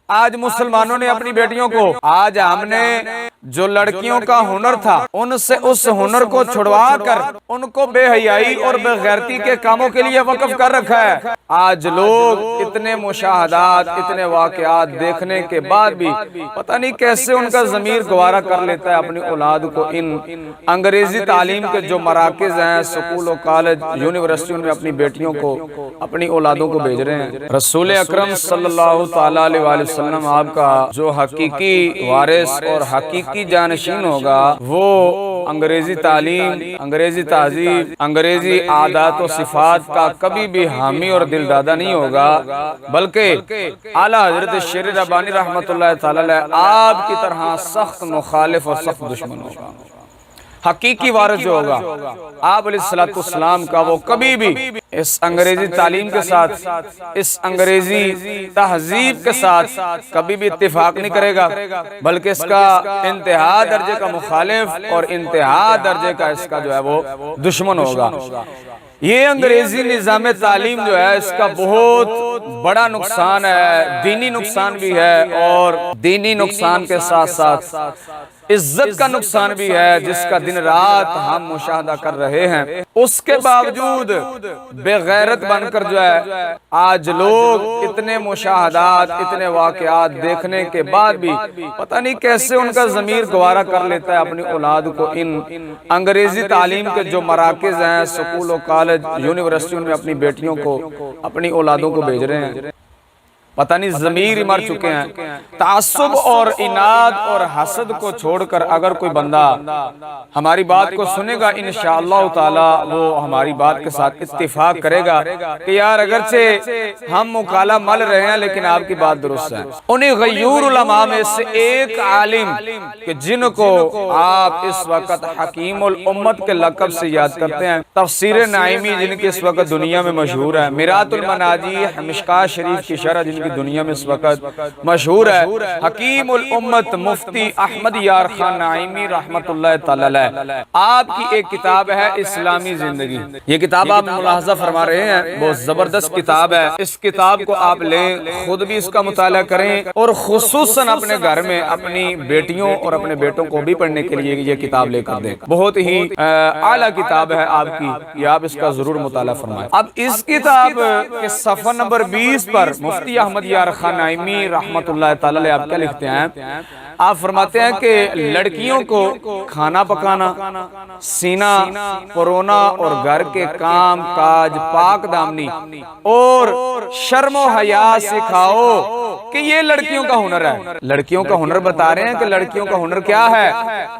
آج مسلمانوں نے اپنی بیٹیوں کو، آج ہم نے جو لڑکیوں کا ہنر تھا ان سے اس ہنر کو چھڑوا کر ان کو بے حیائی اور بے غیرتی کے کاموں کے لیے وقف کر رکھا ہے۔ آج لوگ اتنے مشاہدات، اتنے واقعات دیکھنے کے بعد بھی پتہ نہیں کیسے ان کا ضمیر گوارا کر لیتا ہے اپنی اولاد کو ان انگریزی تعلیم کے جو مراکز ہیں، سکول و کالج، یونیورسٹیوں میں اپنی بیٹیوں کو، اپنی اولادوں کو بھیج رہے ہیں۔ رسول اکرم صلی اللہ تعالیٰ علیہ وسلم آپ کا جو حقیقی وارث اور حقیقی جانشین ہوگا وہ انگریزی تعلیم، انگریزی تہذیب، انگریزی عادات و صفات کا کبھی بھی حامی اور دل دادا نہیں ہوگا، بلکہ اعلیٰ حضرت شیر ربانی رحمۃ اللہ تعالی علیہ آپ کی طرح سخت مخالف اور سخت دشمن ہوگا۔ حقیقی وارث جو ہوگا آپ علیہ السلام کا، وہ کبھی بھی اس انگریزی تعلیم کے ساتھ، اس انگریزی تہذیب کے ساتھ کبھی بھی اتفاق نہیں کرے گا، بلکہ اس کا انتہا درجے کا مخالف اور انتہا درجے کا اس کا جو ہے وہ دشمن ہوگا۔ یہ انگریزی نظام تعلیم جو ہے اس کا بہت بڑا نقصان ہے، دینی نقصان بھی ہے، اور دینی نقصان کے ساتھ ساتھ عزت کا نقصان بھی ہے، جس کا دن رات ہم مشاہدہ کر رہے ہیں۔ اس کے باوجود بے غیرت بن کر جو ہے آج لوگ اتنے مشاہدات، اتنے واقعات دیکھنے کے بعد بھی پتہ نہیں کیسے ان کا ضمیر گوارا کر لیتا ہے اپنی اولاد کو ان انگریزی تعلیم کے جو مراکز ہیں، سکول و کالج، یونیورسٹیوں میں اپنی بیٹیوں کو، اپنی اولادوں کو بھیج رہے ہیں۔ پتہ نہیں ضمیر مر چکے ہیں۔ تعصب اور اناد اور حسد کو چھوڑ کر اگر کوئی بندہ ہماری بات کو سنے گا انشاءاللہ تعالی وہ ہماری بات کے ساتھ اتفاق کرے گا کہ یار اگرچہ ہم مکالہ مل رہے ہیں لیکن آپ کی بات درست ہے۔ انہیں غیور علماء میں سے ایک عالم کہ جن کو آپ اس وقت حکیم الامت کے لقب سے یاد کرتے ہیں، تفسیر نعیمی جن کی اس وقت دنیا میں مشہور ہے، میرات المناجیح مشکاہ شریف کی شرح جن کی دنیا میں اس وقت مشہور ہے، حکیم الامت مفتی احمد یار خان نعیمی رحمت اللہ تعالی علیہ، آپ کی ایک کتاب ہے اسلامی زندگی۔ یہ کتاب آپ ملاحظہ فرما رہے ہیں بہت زبردست کتاب ہے۔ اس کتاب کو آپ لیں، خود بھی اس کا مطالعہ کریں، اور خصوصاً اپنے گھر میں اپنی بیٹیوں اور اپنے بیٹوں کو بھی پڑھنے کے لیے یہ کتاب لے کر دیں۔ بہت ہی اعلیٰ کتاب ہے آپ کی، یہ آپ اس کا ضرور مطالعہ فرمائیں۔ اب اس کتاب کے صفحہ نمبر 20 پر مفتی احمد یار خان نعیمی رحمت اللہ تعالی علیہ آپ کیا لکھتے ہیں؟ آپ فرماتے ہیں کہ لڑکیوں کو کھانا پکانا، سینہ پرونا اور گھر کے کام کاج، پاک دامنی اور شرم و حیا سکھاؤ کہ یہ لڑکیوں کا ہنر ہے۔ لڑکیوں کا ہنر بتا رہے ہیں کہ لڑکیوں کا ہنر کیا ہے۔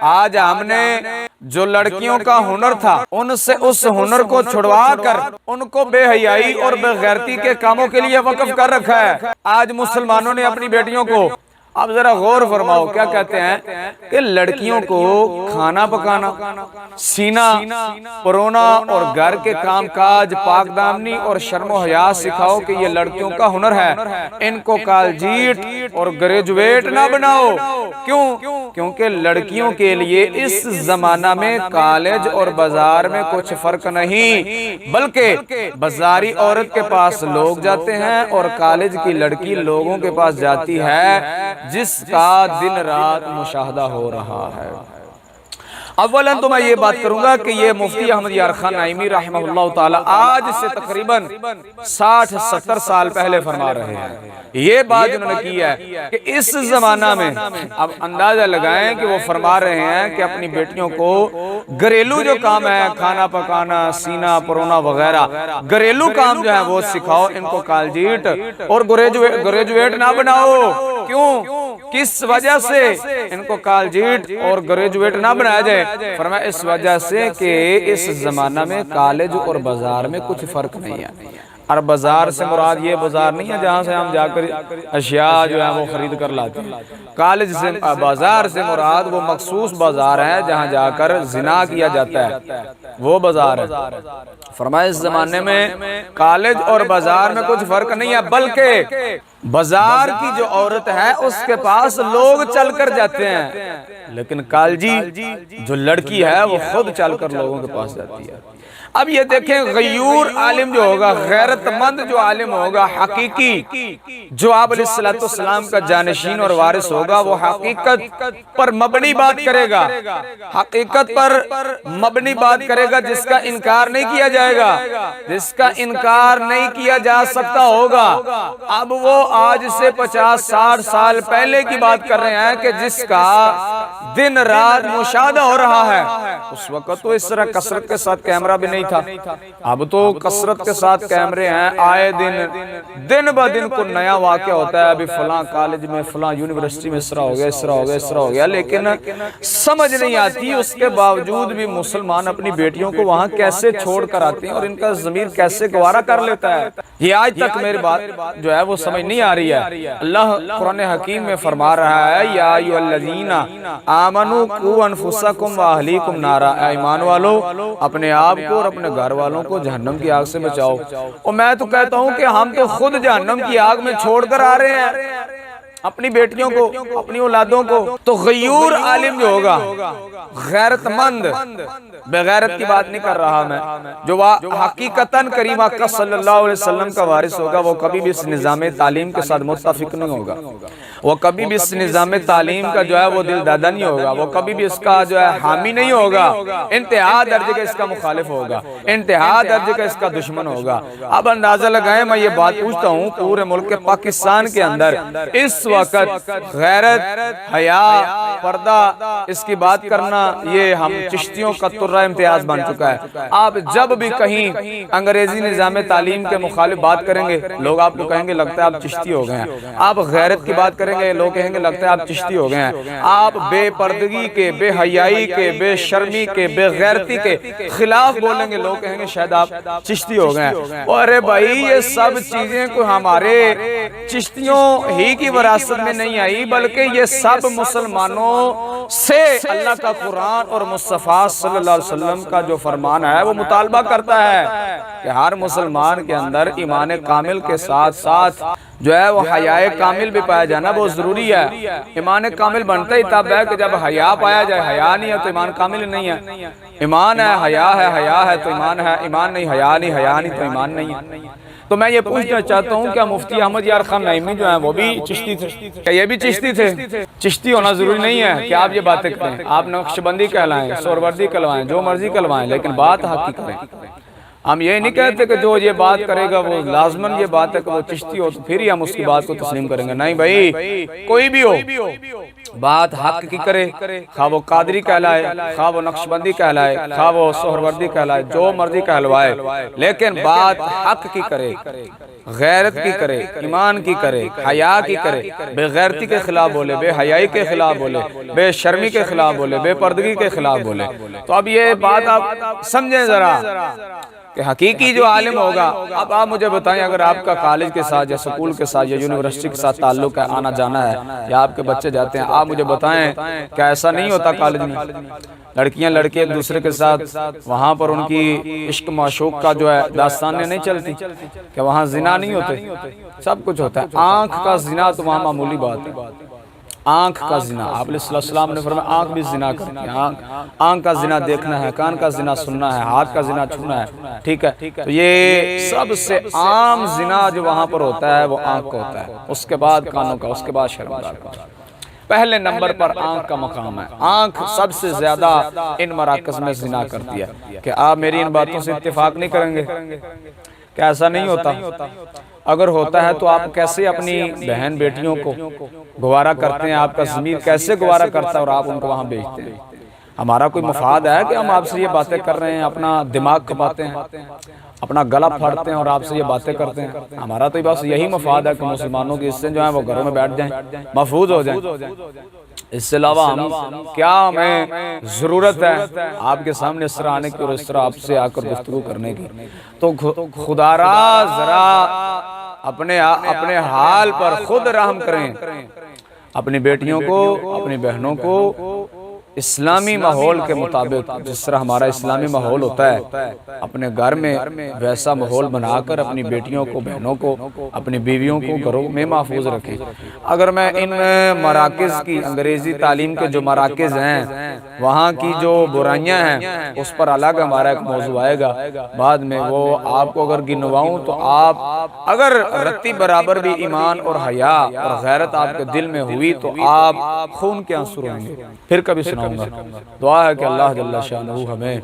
آج ہم نے جو لڑکیوں کا ہنر تھا ان سے اس ہنر کو چھڑوا کر ان کو بے حیائی اور بے غیرتی کے کاموں کے لیے وقف کر رکھا ہے۔ آج مسلمانوں نے اپنی بیٹیوں کو، اب ذرا غور فرماؤ کیا کہتے ہیں کہ لڑکیوں کو کھانا پکانا، سینہ پرونا اور گھر کے کام کاج، پاک دامنی اور شرم و حیا سکھاؤ کہ یہ لڑکیوں کا ہنر ہے۔ ان کو کالجیٹ اور گریجویٹ نہ بناؤ۔ کیوں؟ کیونکہ لڑکیوں کے لیے اس زمانہ میں کالج اور بازار میں کچھ فرق نہیں، بلکہ بازاری عورت کے پاس لوگ جاتے ہیں اور کالج کی لڑکی لوگوں کے پاس جاتی ہے جس کا دن رات مشاہدہ ہو رہا ہے۔ اولاً تو میں یہ بات کروں گا کہ یہ مفتی احمد یار خان نعیمی رحمہ اللہ تعالی آج سے تقریباً 60-70 سال پہلے فرما رہے ہیں۔ یہ بات انہوں نے کی ہے کہ اس زمانہ میں، اب اندازہ لگائیں کہ وہ فرما رہے ہیں کہ اپنی بیٹیوں کو گھریلو جو کام ہے، کھانا پکانا، سینہ پرونا وغیرہ گھریلو کام جو ہے وہ سکھاؤ، ان کو کالجیٹ اور گریجویٹ نہ بناؤ۔ کیوں؟ کس وجہ سے ان کو کالجیٹ اور گریجویٹ نہ بنایا جائے؟ فرمایا اس وجہ سے کہ اس زمانہ میں کالج اور بازار میں کچھ فرق نہیں ہے۔ اور بازار سے مراد یہ بازار نہیں ہے جہاں سے ہم جا کر اشیاء جو ہے وہ خرید کر لاتے ہیں۔ کالج سے، بازار سے مراد وہ مخصوص بازار ہے جہاں جا کر زنا کیا جاتا ہے، وہ بازار ہے۔ فرمایا اس زمانے میں کالج اور بازار میں کچھ فرق نہیں ہے، بلکہ بازار کی جو عورت ہے اس کے پاس لوگ چل کر جاتے ہیں، لیکن کالجی جو لڑکی ہے وہ خود چل کر لوگوں کے پاس جاتی ہے۔ اب یہ دیکھیں غیور عالم جو ہوگا، غیرت مند جو عالم ہوگا، حقیقی جو آپ علیہ السلام کا جانشین اور وارث ہوگا، وہ حقیقت پر مبنی بات کرے گا، حقیقت پر مبنی بات کرے گا، جس کا انکار نہیں کیا جائے گا، جس کا انکار نہیں کیا جا سکتا ہوگا۔ اب وہ آج سے 50-60 سال پہلے کی بات کر رہے ہیں کہ جس کا دن رات مشاہدہ ہو رہا ہے۔ اس وقت تو اس طرح کثرت کے ساتھ کیمرہ بھی نہیں تھا، اب تو کثرت کے ساتھ کیمرے ہیں، آئے دن با دن کو نیا واقعہ ہوتا ہے، ابھی فلاں کالج میں فلاں یونیورسٹی میں اس طرح ہو گیا، اس طرح ہو گیا، اس طرح ہو گیا، لیکن سمجھ نہیں آتی اس کے باوجود بھی مسلمان اپنی بیٹیوں کو وہاں کیسے چھوڑ کر آتے ہیں اور ان کا ضمیر کیسے گوارا کر لیتا ہے۔ یہ آج تک میری بات جو ہے وہ سمجھ نہیں آ رہی ہے۔ اللہ قرآن حکیم میں فرما رہا ہے، یا ایھا الذین آمنوا قوا انفسکم واہلیکم نارا، اے ایمان والو اپنے آپ کو اور اپنے گھر والوں کو جہنم کی آگ سے بچاؤ۔ اور میں تو کہتا ہوں کہ ہم تو خود جہنم کی آگ میں چھوڑ کر آ رہے ہیں اپنی بیٹیوں کو، اپنی اولادوں کو۔ تو غیور عالم جو ہوگا، غیرت مند، بغیرت کی بات نہیں کر رہا میں، جو حقیقتاً کریم آقا صلی اللہ علیہ وسلم کا وارث ہوگا، وہ کبھی بھی اس نظام تعلیم کے ساتھ متفق نہیں ہوگا، وہ کبھی بھی اس نظام تعلیم کا جو ہے وہ دل دادا نہیں ہوگا، وہ کبھی بھی اس کا جو ہے حامی نہیں ہوگا، انتہا درجے کا اس کا مخالف ہوگا، انتہا درجے کا اس کا دشمن ہوگا۔ اب اندازہ لگائیں، میں یہ بات پوچھتا ہوں، پورے ملک پاکستان کے اندر اس وقت غیرت، حیا، پردہ، اس کی بات کرنا یہ ہم چشتیوں کا ترہ امتیاز بن چکا ہے۔ آپ جب بھی کہیں انگریزی نظام تعلیم کے مخالف بات کریں گے، لوگ آپ کو کہیں گے لگتا ہے آپ چشتی ہو گئے ہیں۔ آپ غیرت کی بات کریں گے، لوگ کہیں گے لگتا ہے آپ چشتی ہو گئے ہیں۔ آپ بے پردگی کے، بے حیائی کے، بے شرمی کے، بے غیرتی کے خلاف بولیں گے، لوگ کہیں گے شاید آپ چشتی ہو گئے ہیں۔ ارے بھائی، یہ سب چیزیں کو ہمارے چشتیوں ہی کی وراثت میں نہیں آئی، بلکہ یہ سب مسلمانوں سے اللہ کا قرآن اور مصطفیٰ صلی اللہ علیہ وسلم کا جو فرمان ہے وہ مطالبہ کرتا ہے کہ ہر مسلمان کے اندر ایمان کامل کے ساتھ ساتھ جو ہے وہ حیاء کامل بھی پایا جانا بہت ضروری ہے۔ ایمان کامل بنتا ہی تب ہے کہ جب حیا پایا جائے، حیا نہیں ہے تو ایمان کامل نہیں ہے۔ ایمان ہے، حیا ہے تو ایمان ہے، ایمان نہیں، حیا نہیں تو ایمان نہیں ہے۔ تو میں یہ پوچھنا چاہتا ہوں، کیا مفتی احمد یار خان نعیمی جو ہیں وہ بھی چشتی تھے؟ کیا یہ بھی چشتی تھے؟ چشتی ہونا ضروری نہیں ہے کہ آپ یہ باتیں کریں، آپ نقشبندی کہلائیں، سہروردی کہلوائیں، جو مرضی کہلوائیں، لیکن بات حق کی کریں۔ ہم یہ نہیں کہتے کہ جو یہ بات کرے گا وہ لازماً یہ بات ہے کہ وہ چشتی ہو تو پھر ہی ہم اس کی بات کو تسلیم کریں گے۔ نہیں بھائی، کوئی بھی ہو، بات حق کی کرے، خواہ وہ قادری کہلائے، خواہ وہ نقشبندی کہلائے، خواہ وہ سہروردی کہلائے، جو مرضی کہلوائے، لیکن بات حق کی کرے، غیرت کی کرے، ایمان کی کرے، حیا کی کرے، بے غیرتی کے خلاف بولے، بے حیائی کے خلاف بولے، بے شرمی کے خلاف بولے، بے پردگی کے خلاف بولے۔ تو اب یہ بات آپ سمجھیں ذرا کہ حقیقی جو عالم ہوگا۔ اب آپ مجھے بتائیں، اگر آپ کا کالج کے ساتھ یا سکول کے ساتھ یا یونیورسٹی کے ساتھ تعلق ہے، آنا جانا ہے، یا آپ کے بچے جاتے ہیں، آپ مجھے بتائیں کیا ایسا نہیں ہوتا کالج میں؟ لڑکیاں لڑکے ایک دوسرے کے ساتھ وہاں پر ان کی عشق معشوق کا جو ہے داستانیں نہیں چلتی؟ کہ وہاں زنا نہیں ہوتے؟ سب کچھ ہوتا ہے۔ آنکھ کا زنا تو وہاں معمولی بات ہے، آنکھ کا زنا۔ آپ علیہ السلام نے فرمایا آنکھ بھی زنا کرتی ہے، آنکھ کا زنا دیکھنا ہے، کان کا زنا سننا ہے، ہاتھ کا زنا چھونا ہے، ٹھیک ہے؟ تو یہ سب سے عام زنا جو وہاں پر ہوتا ہے وہ آنکھ کا ہوتا ہے، اس کے بعد کانوں کا، اس کے بعد شرمگاہ کا۔ پہلے نمبر پر آنکھ کا مقام ہے۔ آنکھ سب سے زیادہ ان مراکز میں زنا کرتی ہے۔ کہ آپ میری ان باتوں سے اتفاق نہیں کریں گے کہ ایسا نہیں ہوتا؟ اگر ہوتا ہے تو آپ کیسے اپنی بہن بیٹیوں کو گوارا کرتے ہیں؟ آپ کا ضمیر کیسے گوارا کرتا ہے اور آپ ان کو وہاں بھیجتے ہیں؟ ہمارا کوئی مفاد ہے کہ ہم آپ سے یہ باتیں کر رہے ہیں، اپنا دماغ کھپاتے ہیں، اپنا گلا پھاڑتے ہیں اور آپ سے یہ باتیں کرتے ہیں؟ ہمارا تو بس یہی مفاد ہے کہ مسلمانوں کی حصے جو ہیں وہ گھروں میں بیٹھ جائیں، محفوظ ہو جائیں۔ اس سے علاوہ کیا ہمیں ضرورت ہے آپ کے سامنے اس طرح آنے کی اور اس طرح آپ سے آ کر گفتگو کرنے کی؟ تو خدا را ذرا اپنے حال پر خود رحم کریں، اپنی بیٹیوں کو، اپنی بہنوں کو اسلامی ماحول کے مطابق، جس طرح ہمارا اسلامی ماحول ہوتا ہے، اپنے گھر میں ویسا ماحول بنا کر اپنی بیٹیوں کو، بہنوں کو، اپنی بیویوں کو گھروں میں محفوظ رکھیں۔ اگر میں ان مراکز کی، انگریزی تعلیم کے جو مراکز ہیں وہاں کی جو برائیاں ہیں اس پر الگ ہمارا ایک موضوع آئے گا بعد میں، وہ آپ کو اگر گنواؤں تو آپ اگر رتی برابر بھی ایمان اور حیا اور غیرت آپ کے دل میں ہوئی تو آپ خون کے آنسو روئیں گے۔ پھر کبھی سناؤں گا۔ دعا ہے کہ اللہ جل شانہ ہمیں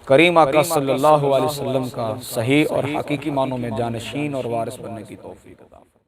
کریم آقا صلی اللہ علیہ وسلم کا صحیح اور حقیقی معنوں میں جانشین اور وارث بننے کی توفیق عطا فرمائے۔